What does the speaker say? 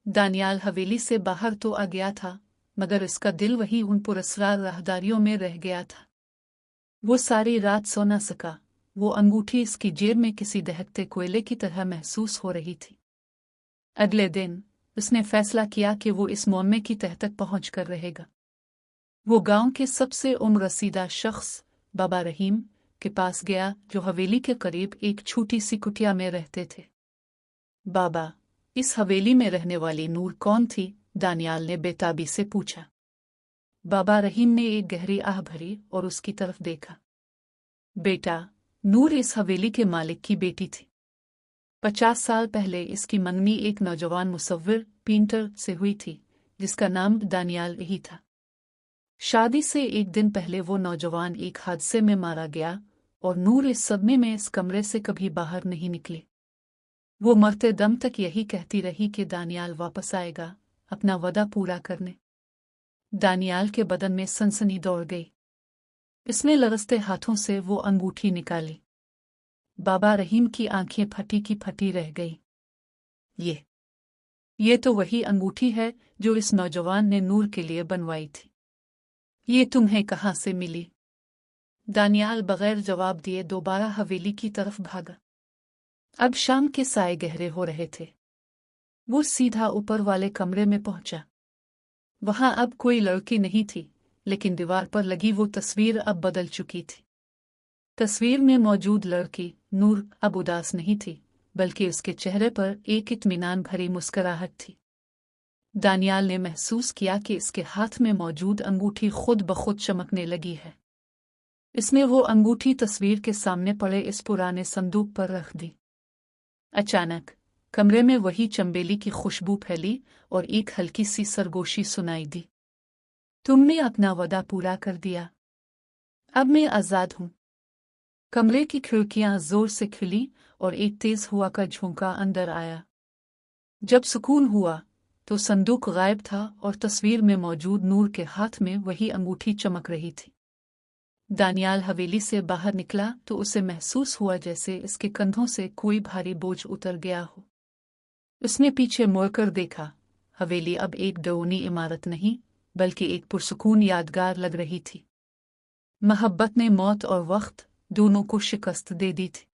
दानियाल हवेली से बाहर तो आ गया था, मगर उसका दिल वही उन पुरस्कार राहदारियों में रह गया था। वो सारी रात सो न सका। वो अंगूठी इसकी जेब में किसी दहकते कोयले की तरह महसूस हो रही थी। अगले दिन उसने फैसला किया कि वो इस मोहम्मे की तह तक पहुँच कर रहेगा। वो गांव के सबसे उम्र रसीदा शख्स बाबा रहीम के पास गया, जो हवेली के करीब एक छोटी सी कुटिया में रहते थे। बाबा, इस हवेली में रहने वाली नूर कौन थी? दानियाल ने बेताबी से पूछा। बाबा रहीम ने एक गहरी आह भरी और उसकी तरफ देखा। बेटा, नूर इस हवेली के मालिक की बेटी थी। 50 साल पहले इसकी मंगनी एक नौजवान मुसव्विर पेंटर से हुई थी, जिसका नाम दानियाल ही था। शादी से एक दिन पहले वो नौजवान एक हादसे में मारा गया और नूर इस सदमे में इस कमरे से कभी बाहर नहीं निकली। वो मरते दम तक यही कहती रही कि दानियाल वापस आएगा अपना वादा पूरा करने। दानियाल के बदन में सनसनी दौड़ गई। इसने लरसते हाथों से वो अंगूठी निकाली। बाबा रहीम की आंखें फटी की फटी रह गई। ये तो वही अंगूठी है जो इस नौजवान ने नूर के लिए बनवाई थी। ये तुम्हें कहाँ से मिली? दानियाल बगैर जवाब दिए दोबारा हवेली की तरफ भागा। अब शाम के साए गहरे हो रहे थे। वो सीधा ऊपर वाले कमरे में पहुंचा। वहां अब कोई लड़की नहीं थी, लेकिन दीवार पर लगी वो तस्वीर अब बदल चुकी थी। तस्वीर में मौजूद लड़की नूर अब उदास नहीं थी, बल्कि उसके चेहरे पर एक इत्मीनान भरी मुस्कुराहट थी। दानियाल ने महसूस किया कि इसके हाथ में मौजूद अंगूठी खुद ब खुद चमकने लगी है। इसने वो अंगूठी तस्वीर के सामने पड़े इस पुराने संदूक पर रख दी। अचानक कमरे में वही चंबेली की खुशबू फैली और एक हल्की सी सरगोशी सुनाई दी। तुमने अपना वादा पूरा कर दिया। अब मैं आजाद हूं। कमरे की खिड़कियां जोर से खुली और एक तेज हवा का झोंका अंदर आया। जब सुकून हुआ तो संदूक गायब था और तस्वीर में मौजूद नूर के हाथ में वही अंगूठी चमक रही थी। दानियाल हवेली से बाहर निकला तो उसे महसूस हुआ जैसे इसके कंधों से कोई भारी बोझ उतर गया हो। उसने पीछे मुड़कर देखा। हवेली अब एक डरावनी इमारत नहीं, बल्कि एक पुरसुकून यादगार लग रही थी। मोहब्बत ने मौत और वक्त दोनों को शिकस्त दे दी थी।